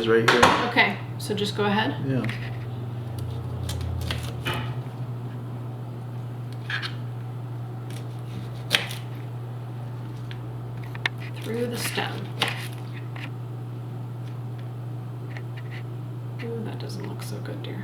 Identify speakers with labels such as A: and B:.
A: says right here.
B: Okay, so just go ahead.
A: Yeah.
B: Through the stem. Ooh, that doesn't look so good, dear.